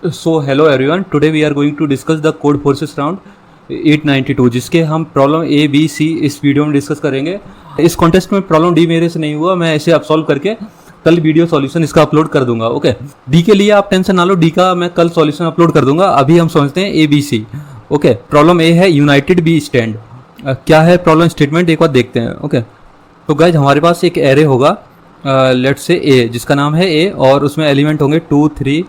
So hello everyone, today we are going to discuss the code forces round 892 जिसके हम problem ए B सी इस video में discuss करेंगे। इस कॉन्टेस्ट में प्रॉब्लम डी मेरे से नहीं हुआ, मैं इसे अब सॉल्व करके कल वीडियो सॉल्यूशन इसका अपलोड कर दूंगा। ओके, डी के लिए आप टेंशन ना लो, डी का मैं कल सॉल्यूशन अपलोड कर दूंगा। अभी हम समझते हैं A B C. Okay, problem A है यूनाइटेड बी स्टैंड। क्या है प्रॉब्लम स्टेटमेंट एक बार देखते हैं। ओके, तो गाइज हमारे पास एक एरे होगा लेट्स से ए, जिसका नाम है ए, और उसमें एलिमेंट होंगे 2 3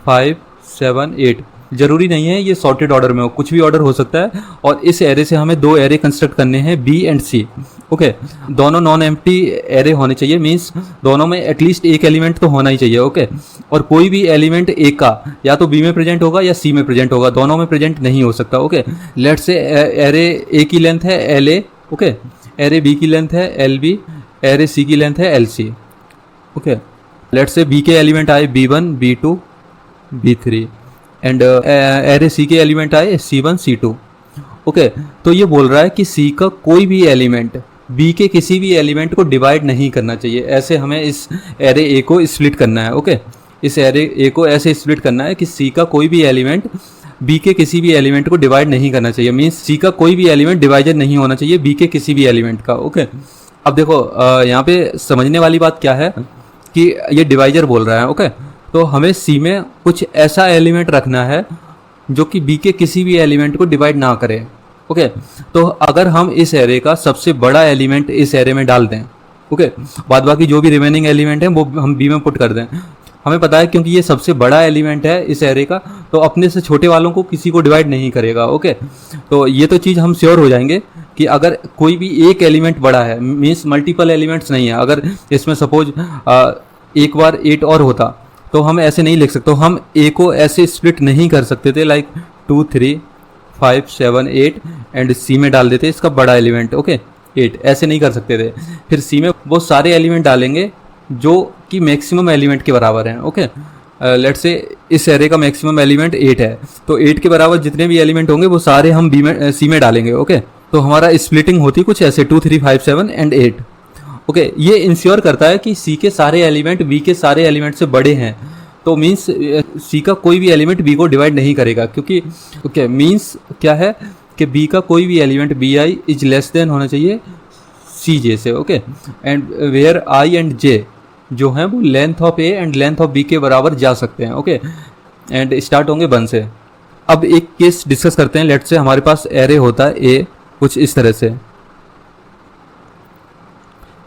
5 7 8। जरूरी नहीं है ये सॉर्टेड ऑर्डर में हो, कुछ भी ऑर्डर हो सकता है। और इस एरे से हमें दो एरे कंस्ट्रक्ट करने हैं, बी एंड सी। ओके, दोनों नॉन एम्प्टी एरे होने चाहिए, मीन्स दोनों में एटलीस्ट एक एलिमेंट तो होना ही चाहिए। ओके, और कोई भी एलिमेंट ए का या तो बी में प्रेजेंट होगा या सी में प्रेजेंट होगा, दोनों में प्रेजेंट नहीं हो सकता। Okay, let's say array A की लेंथ है L A. Okay, array B की लेंथ है एल बी, एरे सी की लेंथ है L C. Okay, let's say B के एलिमेंट आए b1 b2 b3 and array सी के एलिमेंट आए c1 c2। ओके, तो ये बोल रहा है कि सी का कोई भी एलिमेंट बी के किसी भी एलिमेंट को डिवाइड नहीं करना चाहिए। ऐसे हमें इस एरे ए को स्प्लिट करना है। ओके, इस एरे ए को ऐसे स्प्लिट करना है कि सी का कोई भी एलिमेंट बी के किसी भी एलिमेंट को डिवाइड नहीं करना चाहिए, मीन्स सी का कोई भी एलिमेंट डिवाइडेड नहीं होना चाहिए बी के किसी भी एलिमेंट का। ओके, अब देखो यहाँ पे समझने वाली बात क्या है कि ये डिवाइजर बोल रहा है। ओके, तो हमें सी में कुछ ऐसा एलिमेंट रखना है जो कि बी के किसी भी एलिमेंट को डिवाइड ना करे। ओके, तो अगर हम इस एरे का सबसे बड़ा एलिमेंट इस एरे में डाल दें, ओके, बाद बाकी जो भी रिमेनिंग एलिमेंट है वो हम बी में पुट कर दें, हमें पता है क्योंकि ये सबसे बड़ा एलिमेंट है इस एरे का, तो अपने से छोटे वालों को किसी को डिवाइड नहीं करेगा। ओके, तो ये तो चीज़ हम श्योर हो जाएंगे कि अगर कोई भी एक एलिमेंट बड़ा है, मीन्स मल्टीपल एलिमेंट्स नहीं है। अगर इसमें सपोज एक बार 8 और होता तो हम ऐसे नहीं लिख सकते, तो हम ए को ऐसे स्प्लिट नहीं कर सकते थे लाइक 2 3 5 7 8 एंड सी में डाल देते इसका बड़ा एलिमेंट। ओके, 8 ऐसे नहीं कर सकते थे। फिर सी में वो सारे एलिमेंट डालेंगे जो कि मैक्सिमम एलिमेंट के बराबर हैं। ओके, लेट्स से इस एरे का मैक्सिमम एलिमेंट 8 है, तो 8 के बराबर जितने भी एलिमेंट होंगे वो सारे हम बी में सी में डालेंगे। ओके, तो हमारा स्प्लिटिंग होती कुछ ऐसे 2 3 5 7 एंड 8। ओके, ये इंश्योर करता है कि सी के सारे एलिमेंट बी के सारे एलिमेंट से बड़े हैं, तो मीन्स सी का कोई भी एलिमेंट बी को डिवाइड नहीं करेगा, क्योंकि ओके मीन्स क्या है कि बी का कोई भी element B I is less than होना चाहिए सी जे से। Okay, and where I and J जो हैं वो length of A and length of B के बराबर जा सकते हैं। ओके, एंड स्टार्ट होंगे 1 से। अब एक केस डिस्कस करते हैं। लेट्स से हमारे पास एरे होता है ए कुछ इस तरह से,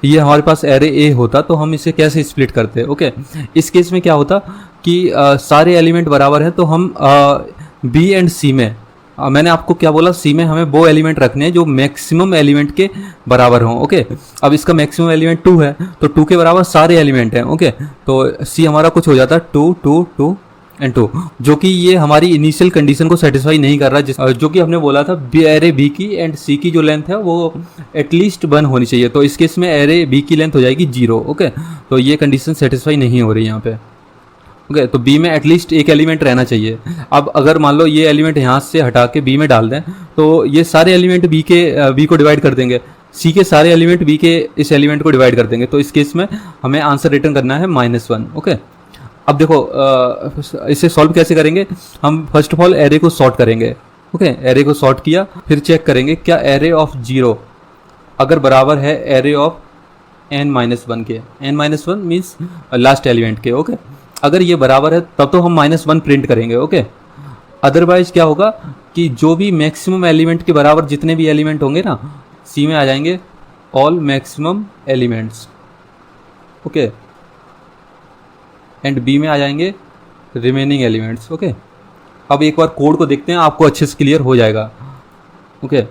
ये हमारे पास एरे ए होता, तो हम इसे कैसे स्प्लिट करते हैं। ओके, इस केस में क्या होता कि सारे एलिमेंट बराबर हैं, तो हम बी एंड सी में मैंने आपको क्या बोला, सी में हमें वो एलिमेंट रखने हैं जो मैक्सिमम एलिमेंट के बराबर हों। ओके, अब इसका मैक्सिमम एलिमेंट 2 है, तो 2 के बराबर सारे एलिमेंट हैं। ओके, तो सी हमारा कुछ हो जाता है 2 2 2 एंड 2, जो कि ये हमारी इनिशियल कंडीशन को सेटिस्फाई नहीं कर रहा, जो कि हमने बोला था एरे बी की एंड सी की जो लेंथ है वो एटलीस्ट 1 होनी चाहिए। तो इस केस में एरे बी की लेंथ हो जाएगी 0। ओके, तो ये कंडीशन सेटिस्फाई नहीं हो रही यहाँ पे। ओके, तो बी में एटलीस्ट एक एलिमेंट रहना चाहिए। अब अगर मान लो ये एलिमेंट यहाँ से हटा के बी में डाल दें, तो ये सारे एलिमेंट बी को डिवाइड कर देंगे, सी के सारे एलिमेंट बी के इस एलिमेंट को डिवाइड कर देंगे। तो इस केस में हमें आंसर रिटर्न करना है -1। ओके, अब देखो इसे सॉल्व कैसे करेंगे। हम फर्स्ट ऑफ ऑल एरे को सॉर्ट करेंगे। ओके, एरे को सॉर्ट किया, फिर चेक करेंगे क्या एरे ऑफ 0 अगर बराबर है एरे ऑफ n-1 के। n-1 मीन्स लास्ट एलिमेंट के। ओके, अगर ये बराबर है तब तो हम -1 प्रिंट करेंगे। ओके, अदरवाइज क्या होगा कि जो भी मैक्सिमम एलिमेंट के बराबर जितने भी एलिमेंट होंगे ना, सी में आ जाएंगे all maximum elements. Okay, and B में आ जाएंगे रिमेनिंग एलिमेंट्स। ओके, अब एक बार कोड को देखते हैं, आपको अच्छे से क्लियर हो जाएगा। ओके,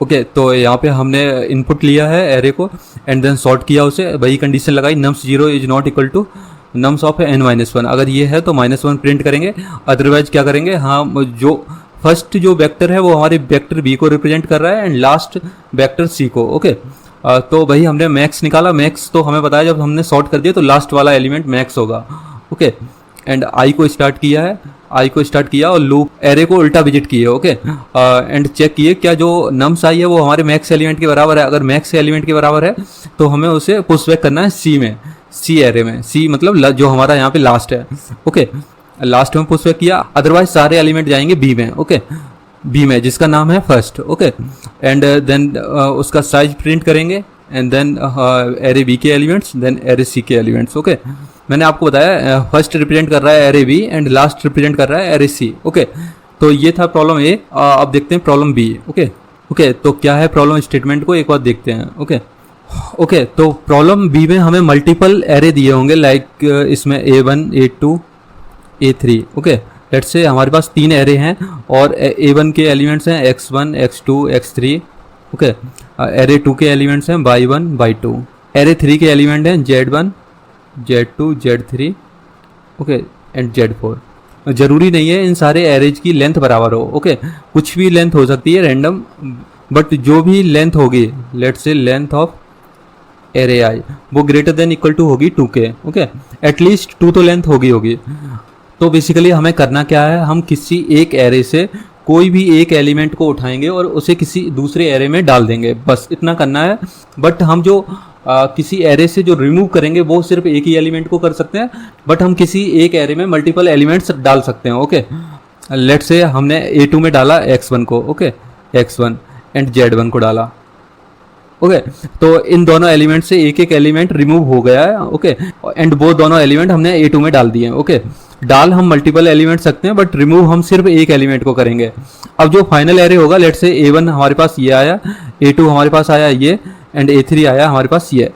ओके, तो यहाँ पे हमने इनपुट लिया है एरे को एंड देन सॉर्ट किया उसे, वही कंडीशन लगाई nums 0 is not equal to nums of n-1। अगर ये है तो -1 प्रिंट करेंगे, अदरवाइज क्या करेंगे, हाँ जो फर्स्ट जो वेक्टर है वो हमारे वेक्टर बी को रिप्रेजेंट कर रहा है एंड लास्ट वेक्टर सी को। ओके, तो वही हमने मैक्स निकाला। मैक्स तो हमें पता है जब हमने सॉर्ट कर दिया तो लास्ट वाला एलिमेंट मैक्स होगा। ओके, एंड आई को स्टार्ट किया है, आई को स्टार्ट किया और लूप एरे को उल्टा विजिट किए। ओके, एंड चेक किए क्या जो नम्स आई है वो हमारे मैक्स एलिमेंट के बराबर है। अगर मैक्स एलिमेंट के बराबर है तो हमें उसे पुश बैक करना है सी में। सी एरे में, सी मतलब जो हमारा यहाँ पे लास्ट है, ओके, लास्ट में पुश किया, अदरवाइज सारे एलिमेंट जाएंगे बी में, ओके, बी में जिसका नाम है फर्स्ट, ओके, एंड देन उसका साइज प्रिंट करेंगे, एंड देन एरे बी के एलिमेंट्स, देन एरे सी के एलिमेंट्स, ओके। मैंने आपको बताया फर्स्ट रिप्रेजेंट कर रहा है array B and last represent कर रहा है एरे सी, ओके। तो ये था प्रॉब्लम ए। अब देखते हैं प्रॉब्लम बी, ओके। ओके, तो क्या है प्रॉब्लम स्टेटमेंट को एक बार देखते हैं, ओके। ओके, तो प्रॉब्लम बी में हमें मल्टीपल एरे दिए होंगे, लाइक इसमें A1, A2, A3, okay. Let's से हमारे पास 3 एरे हैं और A1 के एलिमेंट्स हैं x1, x2, x3, okay. Array 2 के एलिमेंट्स हैं y1, y2, एरे 3 के एलिमेंट हैं z1, z2, z3, okay, and z4। ज़रूरी नहीं है इन सारे एरेज की लेंथ बराबर हो, ओके, कुछ भी लेंथ हो सकती है रैंडम, बट जो भी लेंथ होगी, let's say length of array आई, वो ग्रेटर देन इक्वल टू होगी 2k, ओके, एटलीस्ट 2 तो लेंथ होगी। तो बेसिकली हमें करना क्या है, हम किसी एक एरे से कोई भी एक एलिमेंट को उठाएंगे और उसे किसी दूसरे एरे में डाल देंगे, बस इतना करना है। बट हम जो किसी एरे से जो रिमूव करेंगे वो सिर्फ एक ही एलिमेंट को कर सकते हैं, बट हम किसी एक एरे में मल्टीपल एलिमेंट्स डाल सकते हैं, ओके। लेट्स से हमने A2 में डाला x1 को, ओके, x1 एंड z1 को डाला, ओके। तो इन दोनों एलिमेंट से एक एक एलिमेंट रिमूव हो गया है, ओके, एंड वो दोनों एलिमेंट हमने A2 में डाल दिए हैं, ओके। डाल हम मल्टीपल एलिमेंट सकते हैं, बट रिमूव हम सिर्फ एक एलिमेंट को करेंगे। अब जो फाइनल एरे होगा, लेट्स से A1 हमारे पास ये आया, A2 हमारे पास आया ये, एंड A3 आया हमारे पास ये।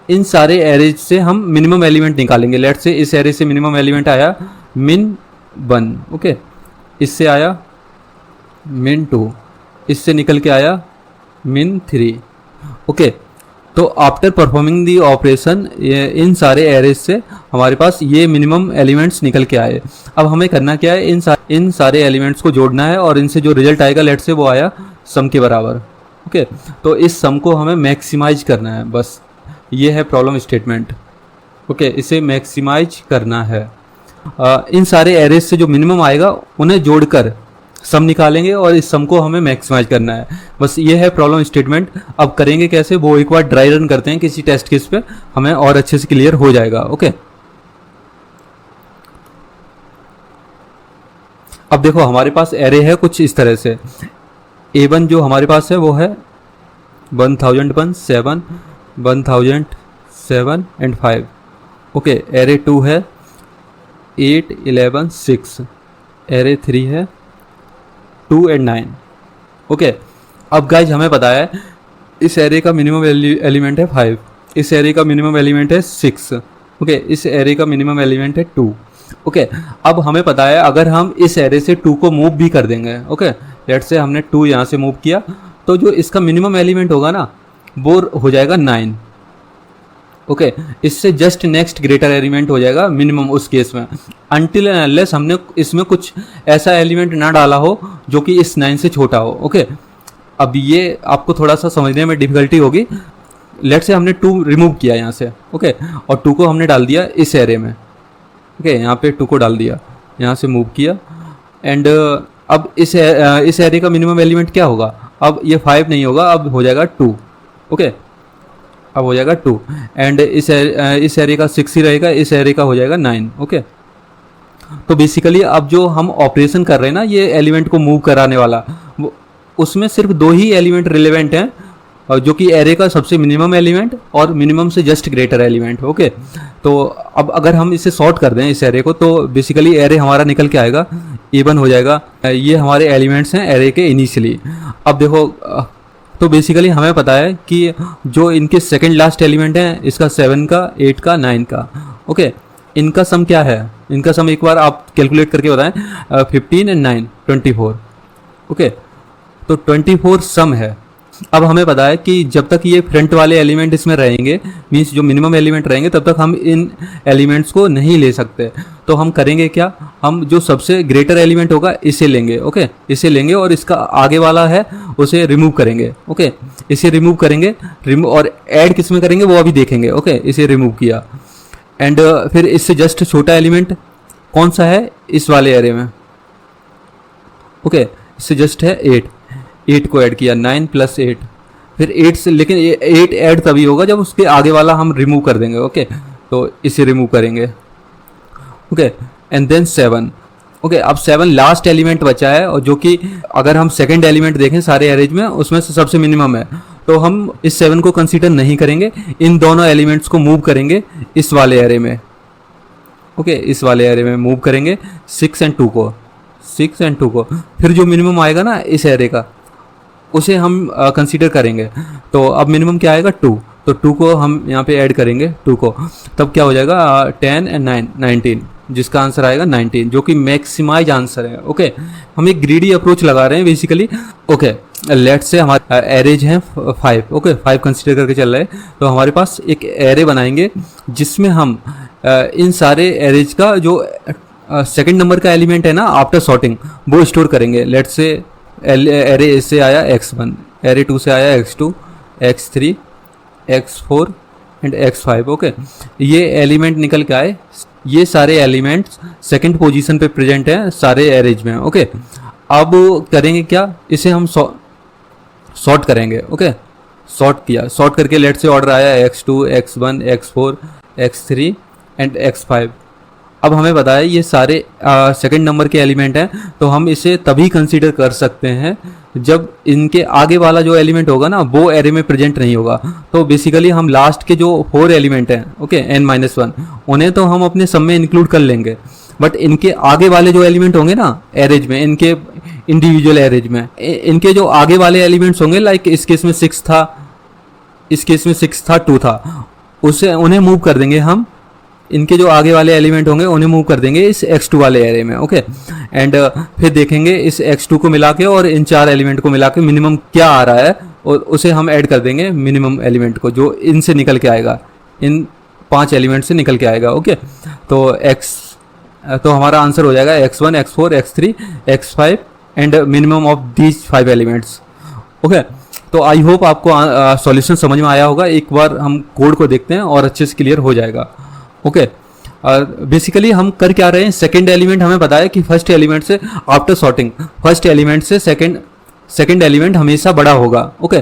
इन सारे एरेज से हम मिनिमम एलिमेंट निकालेंगे। लेट्स से इस एरे से मिनिमम एलिमेंट आया min1, ओके, इससे आया min2, इससे निकल के आया min3, ओके। तो after performing the operation in सारे एरेज से हमारे पास ये मिनिमम एलिमेंट्स निकल के आए। अब हमें करना क्या है, इन सारे एलिमेंट्स को जोड़ना है और इनसे जो रिजल्ट आएगा, लेट्स से वो आया सम के बराबर, ओके। तो इस सम को हमें मैक्सिमाइज करना है, बस ये है प्रॉब्लम स्टेटमेंट, ओके, इसे मैक्सिमाइज करना है। इन सारे एरेज से जो मिनिमम आएगा उन्हें जोड़कर सम निकालेंगे और इस सम को हमें मैक्सिमाइज करना है, बस ये है प्रॉब्लम स्टेटमेंट। अब करेंगे कैसे, वो एक बार ड्राई रन करते हैं किसी टेस्ट केस पे, हमें और अच्छे से क्लियर हो जाएगा, ओके। अब देखो हमारे पास एरे है कुछ इस तरह से, A1 जो हमारे पास है वो है 1001, 7, 1007 एंड 5, ओके। एरे 2 है 8, 11, 6, एरे 3 है 2 एंड 9, ओके। अब गाइज हमें पता है इस एरे का मिनिमम एलिमेंट है 5, इस एरे का मिनिमम एलिमेंट है 6, ओके, इस एरे का मिनिमम एलिमेंट है 2, ओके। अब हमें पता है अगर हम इस एरे से 2 को मूव भी कर देंगे, ओके, लेट्स से हमने 2 यहाँ से मूव किया, तो जो इसका मिनिमम एलिमेंट होगा ना वो हो जाएगा 9, ओके। इससे जस्ट नेक्स्ट ग्रेटर एलिमेंट हो जाएगा मिनिमम उस केस में, अनटिल एंड अनलेस हमने इसमें कुछ ऐसा एलिमेंट ना डाला हो जो कि इस 9 से छोटा हो, ओके। अब ये आपको थोड़ा सा समझने में डिफिकल्टी होगी। लेट्स से हमने 2 रिमूव किया यहाँ से, ओके, और 2 को हमने डाल दिया इस एरे में, ओके, यहाँ पे 2 को डाल दिया, यहाँ से मूव किया, एंड अब इस एरे का मिनिमम एलिमेंट क्या होगा, अब ये 5 नहीं होगा, अब हो जाएगा 2, ओके, अब हो जाएगा 2, एंड इस एरे का 6 ही रहेगा, इस एरे का हो जाएगा 9, ओके। तो बेसिकली अब जो हम ऑपरेशन कर रहे हैं ना, ये एलिमेंट को मूव कराने वाला, उसमें सिर्फ 2 ही एलिमेंट रिलेवेंट हैं, जो कि एरे का सबसे मिनिमम एलिमेंट और मिनिमम से जस्ट ग्रेटर एलिमेंट, ओके। तो अब अगर हम इसे सॉर्ट कर दें इस एरे को, तो बेसिकली एरे हमारा निकल के आएगा A1 हो जाएगा, ये हमारे एलिमेंट्स हैं एरे के इनिशियली। अब देखो तो बेसिकली हमें पता है कि जो इनके सेकंड लास्ट एलिमेंट हैं, इसका 7 का, 8 का, 9 का, ओके, इनका सम क्या है, इनका सम एक बार आप कैलकुलेट करके बताएं, 15 एंड 9, 24, ओके। तो 24 सम है। अब हमें पता है कि जब तक ये फ्रंट वाले एलिमेंट इसमें रहेंगे, मीन्स जो मिनिमम एलिमेंट रहेंगे, तब तक हम इन एलिमेंट्स को नहीं ले सकते। तो हम करेंगे क्या, हम जो सबसे ग्रेटर एलिमेंट होगा इसे लेंगे, ओके, इसे लेंगे और इसका आगे वाला है उसे रिमूव करेंगे, ओके, इसे रिमूव करेंगे, और ऐड किस में करेंगे वो अभी देखेंगे, ओके। इसे रिमूव किया, एंड फिर इससे जस्ट छोटा एलिमेंट कौन सा है इस वाले एरे में, ओके, इससे जस्ट है 8 को ऐड किया, 9 + 8, फिर 8 से, लेकिन 8 ऐड तभी होगा जब उसके आगे वाला हम रिमूव कर देंगे, ओके। तो इसे रिमूव करेंगे। Okay, and then 7। ओके, अब 7 लास्ट एलिमेंट बचा है, और जो कि अगर हम सेकंड एलिमेंट देखें सारे अरेज में, उसमें से सबसे मिनिमम है, तो हम इस 7 को कंसीडर नहीं करेंगे। इन दोनों एलिमेंट्स को मूव करेंगे इस वाले एरे में। ओके, इस वाले एरे में मूव करेंगे 6 एंड 2 को, 6 एंड 2 को। फिर जो मिनिमम आएगा ना इस एरे का, उसे हम कंसीडर करेंगे। तो अब मिनिमम क्या आएगा 2, तो 2 को हम यहाँ पे ऐड करेंगे 2 को, तब क्या हो जाएगा 10 एंड 9, 19, जिसका आंसर आएगा 19, जो कि मैक्सिमाइज आंसर है। ओके, हम एक ग्रीडी अप्रोच लगा रहे हैं बेसिकली। ओके, लेट्स से हमारे एरेज हैं 5। ओके, 5 कंसीडर करके चल रहे हैं, तो हमारे पास एक एरे बनाएंगे जिसमें हम इन सारे एरेज का जो सेकंड नंबर का एलिमेंट है ना आफ्टर सॉर्टिंग, वो स्टोर करेंगे। लेट्स से एरे ए से आया x1, एरे 2 से आया x2, x3, x4 and x5। Okay, ये एलिमेंट निकल के आए, ये सारे एलिमेंट्स सेकंड पोजीशन पे प्रेजेंट हैं सारे एरेज में। ओके, अब करेंगे क्या, इसे हम सॉर्ट करेंगे। ओके, सॉर्ट किया, सॉर्ट करके लेट से ऑर्डर आया x2, x1, x4, x3 and x5। अब हमें बताया ये सारे सेकंड नंबर के एलिमेंट हैं, तो हम इसे तभी कंसीडर कर सकते हैं जब इनके आगे वाला जो एलिमेंट होगा ना वो एरे में प्रेजेंट नहीं होगा। तो बेसिकली हम लास्ट के जो 4 एलिमेंट हैं, ओके, n-1, उन्हें तो हम अपने सम में इंक्लूड कर लेंगे, बट इनके आगे वाले जो एलिमेंट होंगे ना एरेज में, इनके इंडिविजुअल एरेज में, इनके जो आगे वाले एलिमेंट्स होंगे, लाइक इस केस में 6 था, इस केस में 6 था, 2 था, उसे उन्हें मूव कर देंगे हम। इनके जो आगे वाले एलिमेंट होंगे उन्हें मूव कर देंगे इस x2 वाले एरे में। ओके, एंड फिर देखेंगे इस x2 को मिला के और इन 4 एलिमेंट को मिला के मिनिमम क्या आ रहा है, और उसे हम ऐड कर देंगे मिनिमम एलिमेंट को जो इनसे निकल के आएगा, इन 5 एलिमेंट से निकल के आएगा। ओके, तो हमारा आंसर हो जाएगा x1, x4, x3, x5 and minimum of these 5 elements. Okay, तो आई होप आपको सॉल्यूशन समझ में आया होगा। एक बार हम कोड को देखते हैं और अच्छे से क्लियर हो जाएगा। ओके, बेसिकली हम कर क्या रहे हैं, सेकंड एलिमेंट हमें बताया कि फर्स्ट एलिमेंट से आफ्टर सॉर्टिंग फर्स्ट एलिमेंट से सेकंड एलिमेंट हमेशा बड़ा होगा। ओके,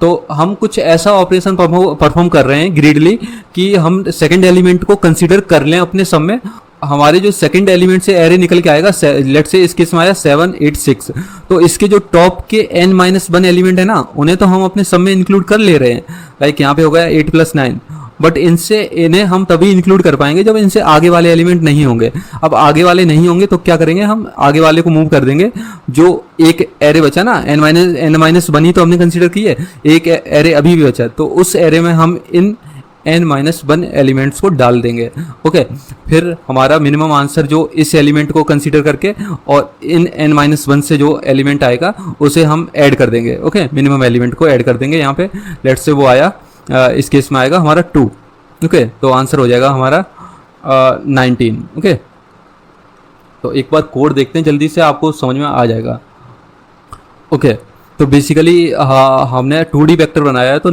तो हम कुछ ऐसा ऑपरेशन परफॉर्म कर रहे हैं ग्रीडली कि हम सेकंड एलिमेंट को कंसीडर कर लें अपने सम में। हमारे जो सेकंड एलिमेंट से एरे निकल के आएगा, लेट्स से इस केस में आया 7, 8, 6, तो इसके जो टॉप के n-1 एलिमेंट है ना, उन्हें तो हम अपने सम में इंक्लूड कर ले रहे हैं। लाइक यहाँ पे हो गया 8 + 9, बट इन्हें हम तभी इंक्लूड कर पाएंगे जब इनसे आगे वाले एलिमेंट नहीं होंगे। अब आगे वाले नहीं होंगे तो क्या करेंगे, हम आगे वाले को मूव कर देंगे। जो एक एरे बचा ना, n-1 ही तो हमने कंसीडर की है, एक एरे अभी भी बचा, तो उस एरे में हम इन n-1 एलिमेंट्स को डाल देंगे। ओके, फिर हमारा मिनिमम आंसर जो इस एलिमेंट को कंसीडर करके और इन n-1 से जो एलिमेंट आएगा उसे हम ऐड कर देंगे। ओके, मिनिमम एलिमेंट को ऐड कर देंगे यहाँ पे। लेट्स से वो आया, इस केस में आएगा हमारा 2। ओके, तो आंसर हो जाएगा हमारा 19। ओके, तो एक बार कोड देखते हैं जल्दी से, आपको समझ में आ जाएगा। ओके, तो बेसिकली हमने 2D वेक्टर बनाया है, तो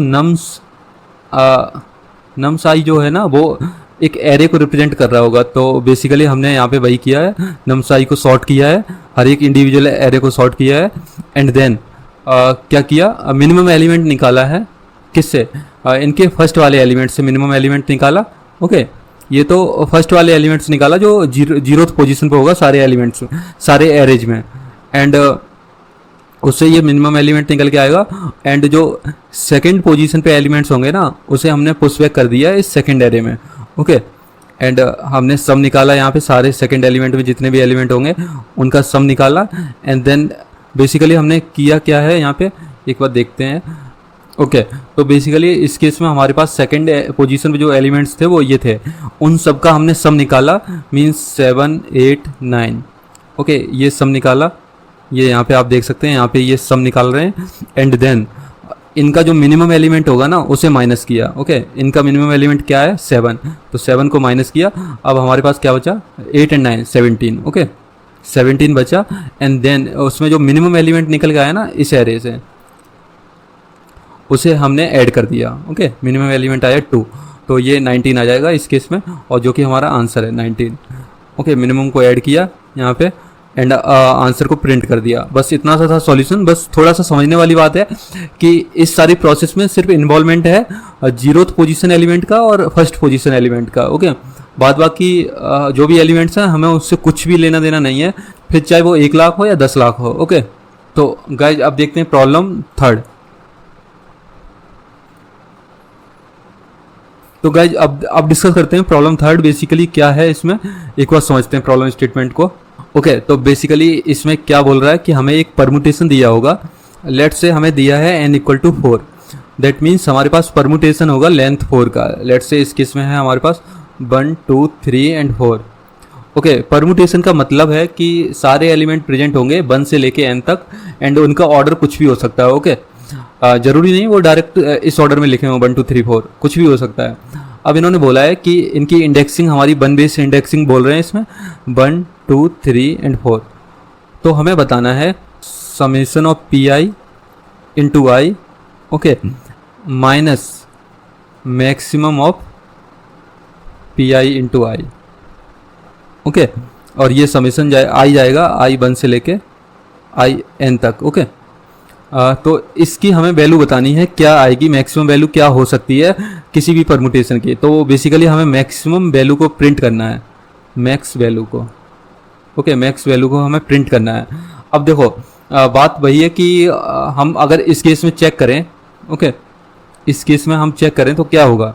नम्स आई जो है ना वो एक एरे को रिप्रेजेंट कर रहा होगा। तो बेसिकली हमने यहाँ पे वही किया है, नम्स आई को सॉर्ट किया है, हर एक इंडिविजुअल एरे को सॉर्ट किया है, एंड देन क्या किया, मिनिमम एलिमेंट निकाला है। किससे, इनके फर्स्ट वाले एलिमेंट से मिनिमम एलिमेंट निकाला। ओके, ये तो फर्स्ट वाले एलिमेंट्स निकाला जो जीरोथ पोजीशन पे होगा सारे एलिमेंट्स सारे एरेज में, एंड उससे ये मिनिमम एलिमेंट निकल के आएगा। एंड जो सेकंड पोजीशन पे एलिमेंट्स होंगे ना, उसे हमने पुश बैक कर दिया इस सेकंड एरे में। ओके, एंड हमने सम निकाला, यहाँ पे सारे सेकंड एलिमेंट में जितने भी एलिमेंट होंगे उनका सम निकाला। एंड देन बेसिकली हमने किया क्या है यहाँ पे, एक बार देखते हैं। ओके, तो बेसिकली इस केस में हमारे पास सेकंड पोजीशन पे जो एलिमेंट्स थे वो ये थे, उन सब का हमने सम निकाला, मीन्स 7, 8, 9। ओके, ये सम निकाला, ये यहाँ पे आप देख सकते हैं, यहाँ पे ये सम निकाल रहे हैं। एंड देन इनका जो मिनिमम एलिमेंट होगा ना उसे माइनस किया। ओके, इनका मिनिमम एलिमेंट क्या है 7, तो 7 को माइनस किया। अब हमारे पास क्या बचा, 8 एंड 9, 17। ओके, 17 बचा। एंड देन उसमें जो मिनिमम एलिमेंट निकल गया है ना इस एरे से, उसे हमने ऐड कर दिया। ओके, मिनिमम एलिमेंट आया 2, तो ये 19 आ जाएगा इस केस में, और जो कि हमारा आंसर है 19। ओके, मिनिमम को ऐड किया यहाँ पे, एंड आंसर को प्रिंट कर दिया। बस इतना सा था सॉल्यूशन। बस थोड़ा सा समझने वाली बात है कि इस सारी प्रोसेस में सिर्फ इन्वॉल्वमेंट है 0th पोजीशन एलिमेंट का और 1st पोजीशन एलिमेंट का। ओके, बाद बाकी जो भी एलिमेंट्स हैं हमें उससे कुछ भी लेना देना नहीं है, फिर चाहे वो 1 लाख हो या 10 लाख हो। ओके, तो गाइज अब देखते हैं प्रॉब्लम 3rd। तो गाइज अब डिस्कस करते हैं प्रॉब्लम 3rd बेसिकली क्या है इसमें, एक बार समझते हैं प्रॉब्लम स्टेटमेंट को। ओके, तो बेसिकली इसमें क्या बोल रहा है कि हमें एक परमुटेशन दिया होगा। लेट्स से हमें दिया है n equal to 4, that means हमारे पास परमुटेशन होगा लेंथ 4 का। लेट्स से इस केस में है हमारे पास 1 2 3 एंड 4। ओके, परमुटेशन का मतलब है कि सारे एलिमेंट प्रेजेंट होंगे 1 से लेके n तक, एंड उनका ऑर्डर कुछ भी हो सकता है। ओके, जरूरी नहीं वो डायरेक्ट इस ऑर्डर में लिखे हों 1 2 3 4, कुछ भी हो सकता है। अब इन्होंने बोला है कि इनकी इंडेक्सिंग हमारी 1 बेस इंडेक्सिंग बोल रहे हैं इसमें 1 2 3 एंड 4। तो हमें बताना है summation of P I into I, okay, minus maximum of P I into I. Okay, और ये समेशन आई जाएगा आई 1 से लेके आई n तक। ओके, तो इसकी हमें वैल्यू बतानी है, क्या आएगी, मैक्सिमम वैल्यू क्या हो सकती है किसी भी परमुटेशन की। तो बेसिकली हमें मैक्सिमम वैल्यू को प्रिंट करना है, मैक्स वैल्यू को। ओके, मैक्स वैल्यू को हमें प्रिंट करना है। अब देखो बात वही है कि हम अगर इस केस में चेक करें, ओके, इस केस में हम चेक करें तो क्या होगा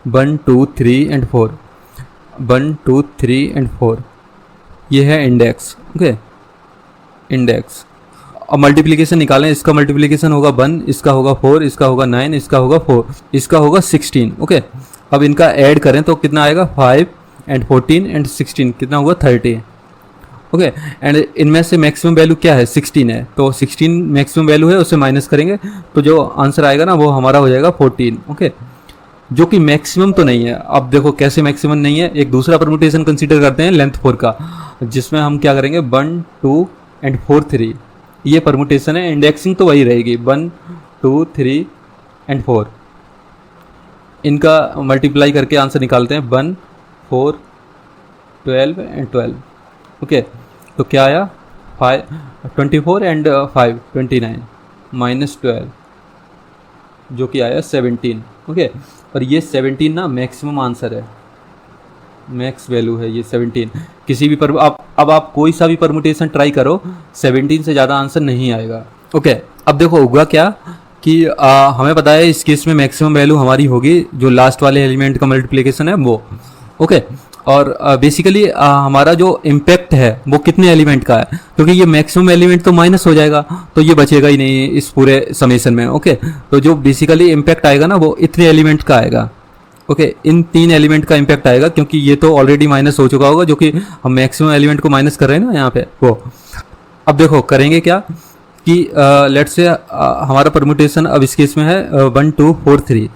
1 2 3 एंड 4, 1 2 3 एंड 4, ये है इंडेक्स। Okay, index. अब मल्टीप्लिकेशन निकालें, इसका मल्टीप्लिकेशन होगा 1, इसका होगा 4, इसका होगा 9, इसका होगा 4, इसका होगा 16। ओके, अब इनका ऐड करें तो कितना आएगा 5 एंड 14 एंड 16, कितना होगा 30। ओके, एंड इनमें से मैक्सिमम वैल्यू क्या है 16 है, तो 16 मैक्सिमम वैल्यू है, उससे माइनस करेंगे तो जो आंसर आएगा ना वो हमारा हो जाएगा 14। ओके, जो कि मैक्सिमम तो नहीं है। अब देखो कैसे मैक्सिमम नहीं है, एक दूसरा परमुटेशन कंसीडर करते हैं लेंथ 4 का, जिसमें हम क्या करेंगे 1 2 एंड 4 3, ये परमुटेशन है, इंडेक्सिंग तो वही रहेगी 1 2 3 एंड 4। इनका मल्टीप्लाई करके आंसर निकालते हैं 1 4 12 एंड 12। ओके, तो क्या आया 24 एंड 5 29 माइनस 12, जो कि आया 17। ओके, और ये 17 ना मैक्सिमम आंसर है, मैक्स वैल्यू है ये 17। किसी भी अब आप कोई सा भी परमुटेशन ट्राई करो 17 से ज़्यादा आंसर नहीं आएगा। ओके, अब देखो होगा क्या कि हमें पता है इस केस में मैक्सिमम वैल्यू हमारी होगी जो लास्ट वाले एलिमेंट का मल्टीप्लिकेशन है वो। ओके, और बेसिकली हमारा जो इम्पैक्ट है वो कितने एलिमेंट का है, क्योंकि ये मैक्सिमम एलिमेंट तो माइनस हो जाएगा तो ये बचेगा ही नहीं इस पूरे समेशन में। ओके, तो जो बेसिकली इम्पैक्ट आएगा ना वो इतने एलिमेंट का आएगा। ओके, इन 3 एलिमेंट का इम्पैक्ट आएगा, क्योंकि ये तो ऑलरेडी माइनस हो चुका होगा, जो कि हम मैक्सिमम एलिमेंट को माइनस कर रहे हैं ना यहाँ पे वो। अब देखो करेंगे क्या कि लेट्स से हमारा परमुटेशन अब इस केस में है 1 2 4 3।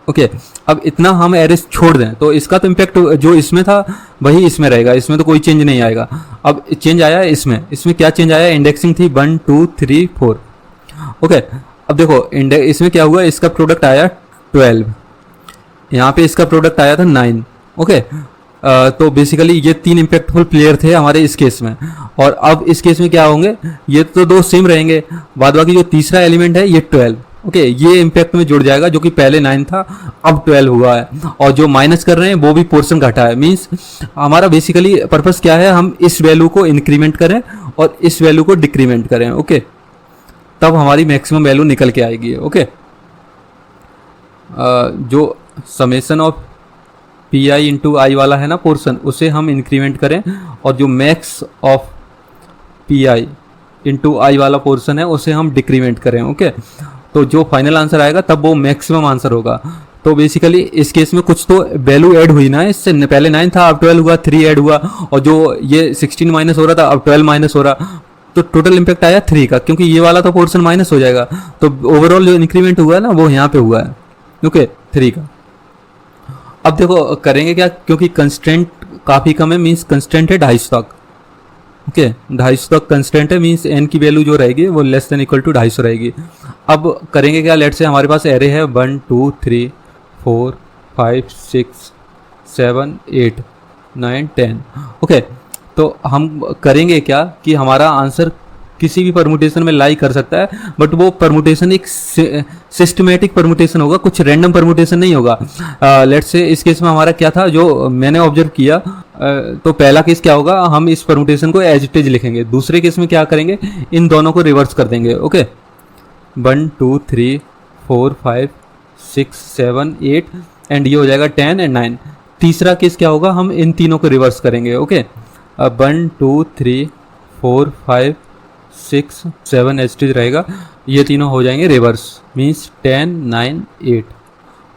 ओके, अब इतना हम एरेस छोड़ दें तो इसका तो इम्पैक्ट जो इसमें था वही इसमें रहेगा, इसमें तो कोई चेंज नहीं आएगा। अब चेंज आया है इसमें क्या चेंज आया, इंडेक्सिंग थी 1 2 3 4। ओके, अब देखो इसमें क्या हुआ, इसका प्रोडक्ट आया 12, यहाँ पे इसका प्रोडक्ट आया था 9। ओके, तो बेसिकली ये 3 इम्पैक्टफुल प्लेयर थे हमारे इस केस में, और अब इस केस में क्या होंगे, ये तो 2 सेम रहेंगे, बाद बाकी जो तीसरा एलिमेंट है ये 12। ओके, ये इम्पैक्ट में जुड़ जाएगा, जो कि पहले 9 था अब 12 हुआ है, और जो माइनस कर रहे हैं वो भी पोर्शन घटा है। मीन्स हमारा बेसिकली पर्पस क्या है, हम इस वैल्यू को इंक्रीमेंट करें और इस वैल्यू को डिक्रीमेंट करें। ओके, तब हमारी मैक्सिमम वैल्यू निकल के आएगी। ओके, जो summation of P I into I वाला है ना पोर्शन, उसे हम इंक्रीमेंट करें, और जो max of P I into I वाला पोर्शन है उसे हम डिक्रीमेंट करें। ओके, तो जो फाइनल आंसर आएगा तब वो मैक्सिमम आंसर होगा। तो बेसिकली इस केस में कुछ तो वैल्यू ऐड हुई ना, इससे पहले 9 था अब 12 हुआ, 3 ऐड हुआ, और जो ये 16 माइनस हो रहा था अब 12 माइनस हो रहा, तो टोटल इम्पैक्ट आया 3 का, क्योंकि ये वाला तो पोर्शन माइनस हो जाएगा, तो ओवरऑल जो इंक्रीमेंट हुआ है ना वो यहाँ पे हुआ है। ओके, 3 का। अब देखो करेंगे क्या, क्योंकि कंस्टेंट काफ़ी कम है, मीन्स कंस्टेंट है 250 तक। ओके, 250 तक कंस्टेंट है, मीन्स n की वैल्यू जो रहेगी वो लेस देन इक्वल टू 250 रहेगी। अब करेंगे क्या, लेट से हमारे पास एरे है 1 2 3 4 5 6 7 8 9 10। ओके, तो हम करेंगे क्या कि हमारा आंसर किसी भी परमुटेशन में लाई कर सकता है, बट वो परमुटेशन एक सिस्टमेटिक परमुटेशन होगा, कुछ रैंडम परमुटेशन नहीं होगा। लेट्स से इस केस में हमारा क्या था जो मैंने ऑब्जर्व किया, तो पहला केस क्या होगा, हम इस परमुटेशन को एज इट इज लिखेंगे। दूसरे केस में क्या करेंगे, इन दोनों को रिवर्स कर देंगे। ओके, 1 2 3 4 5 6 7 8 एंड ये हो जाएगा 10 एंड 9। तीसरा केस क्या होगा, हम इन तीनों को रिवर्स करेंगे। ओके, 1 2 3 4 5 6 7 एच रहेगा, ये तीनों हो जाएंगे रिवर्स, मीन्स 10 9 8।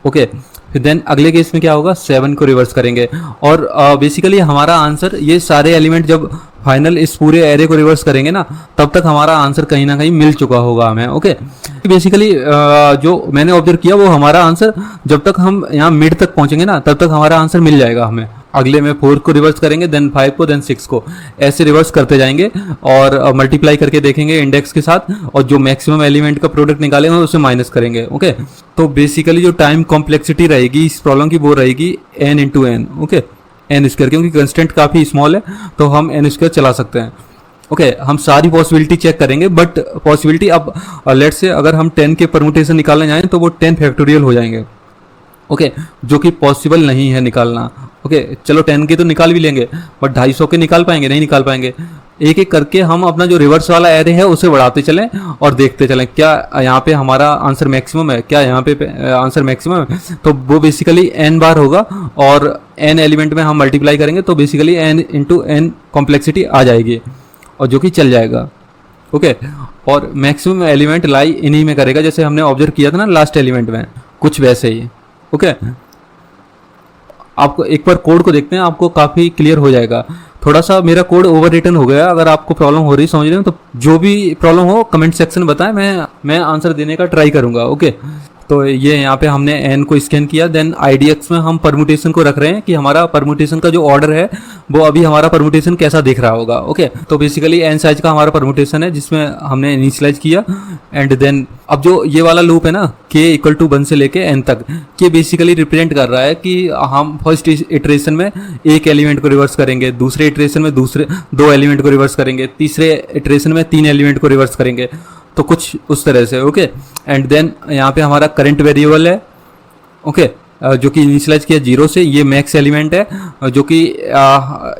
ओके, फिर देन अगले केस में क्या होगा, 7 को रिवर्स करेंगे। और बेसिकली हमारा आंसर, ये सारे एलिमेंट जब फाइनल इस पूरे एरे को रिवर्स करेंगे ना, तब तक हमारा आंसर कहीं ना कहीं मिल चुका होगा हमें। ओके, बेसिकली जो मैंने ऑब्जर्व किया वो हमारा आंसर जब तक हम यहाँ मिड तक पहुंचेंगे ना, तब तक हमारा आंसर मिल जाएगा हमें। अगले में 4 को रिवर्स करेंगे, देन 5 को, देन 6 को, ऐसे रिवर्स करते जाएंगे और मल्टीप्लाई करके देखेंगे इंडेक्स के साथ, और जो मैक्सिमम एलिमेंट का प्रोडक्ट निकालेंगे उसे माइनस करेंगे। ओके, तो बेसिकली जो टाइम कॉम्प्लेक्सिटी रहेगी इस प्रॉब्लम की वो रहेगी n into N. Okay, N square, क्योंकि कंस्टेंट काफ़ी स्मॉल है तो हम एन स्क्वायर चला सकते हैं। ओके, हम सारी पॉसिबिलिटी चेक करेंगे, बट पॉसिबिलिटी अब लेट्स से अगर हम 10 के परमुटेशन निकालने जाएं तो वो 10 फैक्टोरियल हो जाएंगे। ओके, जो कि पॉसिबल नहीं है निकालना। ओके, चलो 10 के तो निकाल भी लेंगे, बट 250 के निकाल पाएंगे, नहीं निकाल पाएंगे। एक एक करके हम अपना जो रिवर्स वाला एरे है उसे बढ़ाते चलें और देखते चलें क्या यहाँ पे हमारा आंसर मैक्सिमम है, क्या यहाँ पे आंसर मैक्सिमम है। तो वो बेसिकली n बार होगा और n एलिमेंट में हम मल्टीप्लाई करेंगे तो basically n into n complexity आ जाएगी, और जो कि चल जाएगा। ओके, और मैक्सिमम एलिमेंट लाई इन्हीं में करेगा, जैसे हमने ऑब्जर्व किया था ना लास्ट एलिमेंट में, कुछ वैसे ही। ओके, आपको एक बार कोड को देखते हैं, आपको काफ़ी क्लियर हो जाएगा। थोड़ा सा मेरा कोड ओवर रिटन हो गया, अगर आपको प्रॉब्लम हो रही समझ रहे हो तो जो भी प्रॉब्लम हो कमेंट सेक्शन में बताएं, मैं आंसर देने का ट्राई करूंगा। ओके, तो ये यहाँ पे हमने n को स्कैन किया, देन IDX में हम परमुटेशन को रख रहे हैं कि हमारा परमुटेशन का जो ऑर्डर है वो अभी हमारा परमुटेशन कैसा दिख रहा होगा। ओके, तो बेसिकली n साइज का हमारा परमुटेशन है जिसमें हमने इनिशियलाइज किया, एंड देन अब जो ये वाला लूप है ना k इक्वल टू 1 से लेके n तक, ये बेसिकली रिप्रेजेंट कर रहा है कि हम फर्स्ट इटरेशन में एक एलिमेंट को रिवर्स करेंगे, दूसरे इटरेशन में दूसरे 2 एलिमेंट को रिवर्स करेंगे, तीसरे इटरेशन में 3 एलिमेंट को रिवर्स करेंगे, तो कुछ उस तरह से। ओके, एंड देन यहाँ पे हमारा करंट वेरिएबल है। ओके, जो कि इनिशियलाइज किया 0 से, ये मैक्स एलिमेंट है जो कि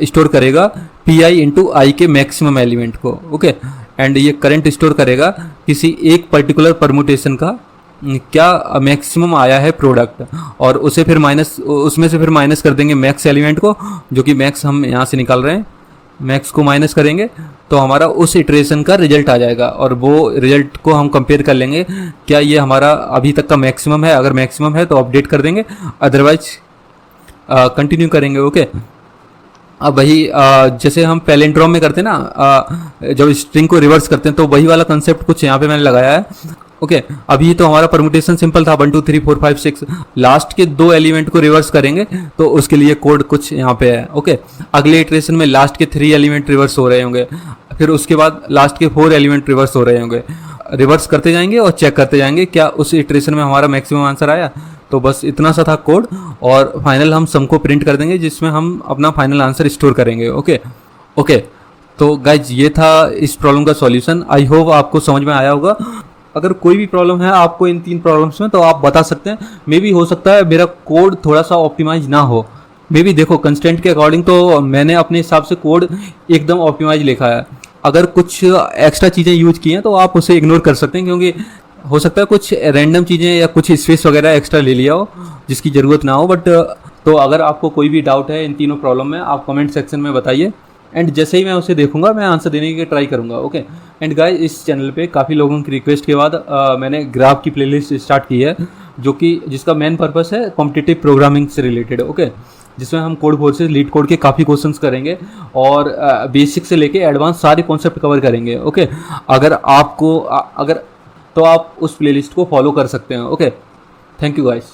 स्टोर करेगा pi इंटू आई के मैक्सिमम एलिमेंट को। ओके, एंड ये करंट स्टोर करेगा किसी एक पर्टिकुलर परमुटेशन का क्या मैक्सिमम आया है प्रोडक्ट, और उसे फिर उसमें से फिर माइनस कर देंगे मैक्स एलिमेंट को, जो कि मैक्स हम यहाँ से निकाल रहे हैं, मैक्स को माइनस करेंगे तो हमारा उस इटरेशन का रिजल्ट आ जाएगा, और वो रिजल्ट को हम कंपेयर कर लेंगे क्या ये हमारा अभी तक का मैक्सिमम है। अगर मैक्सिमम है तो अपडेट कर देंगे, अदरवाइज कंटिन्यू करेंगे। ओके, अब वही जैसे हम पैलिंड्रोम में करते हैं ना, जब स्ट्रिंग को रिवर्स करते हैं, तो वही वाला कंसेप्ट कुछ यहाँ पे मैंने लगाया है। ओके, अभी तो हमारा परमुटेशन सिंपल था 1 2 3 4 5 6, लास्ट के 2 एलिमेंट को रिवर्स करेंगे तो उसके लिए कोड कुछ यहाँ पे है। ओके, अगले इटरेशन में लास्ट के 3 एलिमेंट रिवर्स हो रहे होंगे, फिर उसके बाद लास्ट के 4 एलिमेंट रिवर्स हो रहे होंगे, रिवर्स करते जाएंगे और चेक करते जाएंगे क्या उस इटरेशन में हमारा मैक्सिमम आंसर आया। तो बस इतना सा था कोड, और फाइनल हम सम को प्रिंट कर देंगे जिसमें हम अपना फाइनल आंसर स्टोर करेंगे। ओके, तो गाइज ये था इस प्रॉब्लम का सॉल्यूशन। आई होप आपको समझ में आया होगा। अगर कोई भी प्रॉब्लम है आपको इन 3 प्रॉब्लम्स में, तो आप बता सकते हैं। मे भी हो सकता है मेरा कोड थोड़ा सा ऑप्टिमाइज ना हो, मे भी देखो कंस्टेंट के अकॉर्डिंग तो मैंने अपने हिसाब से कोड एकदम ऑप्टिमाइज लिखा है। अगर कुछ एक्स्ट्रा चीज़ें यूज की हैं तो आप उसे इग्नोर कर सकते हैं, क्योंकि हो सकता है कुछ रैंडम चीज़ें या कुछ स्पेस वगैरह एक्स्ट्रा ले लिया हो जिसकी ज़रूरत ना हो। बट तो अगर आपको कोई भी डाउट है इन तीनों प्रॉब्लम में, आप कमेंट सेक्शन में बताइए, एंड जैसे ही मैं उसे देखूंगा मैं आंसर देने की ट्राई करूंगा। ओके, एंड गाइस इस चैनल पे काफ़ी लोगों की रिक्वेस्ट के बाद मैंने ग्राफ की प्लेलिस्ट स्टार्ट की है, जो कि जिसका मेन पर्पस है कॉम्पिटिटिव प्रोग्रामिंग से रिलेटेड। ओके, जिसमें हम कोड फोर्सेस लीड कोड के काफ़ी क्वेश्चंस करेंगे और बेसिक से लेके एडवांस सारे कॉन्सेप्ट कवर करेंगे। ओके, अगर आपको तो आप उस प्लेलिस्ट को फॉलो कर सकते हैं। Okay, thank you guys.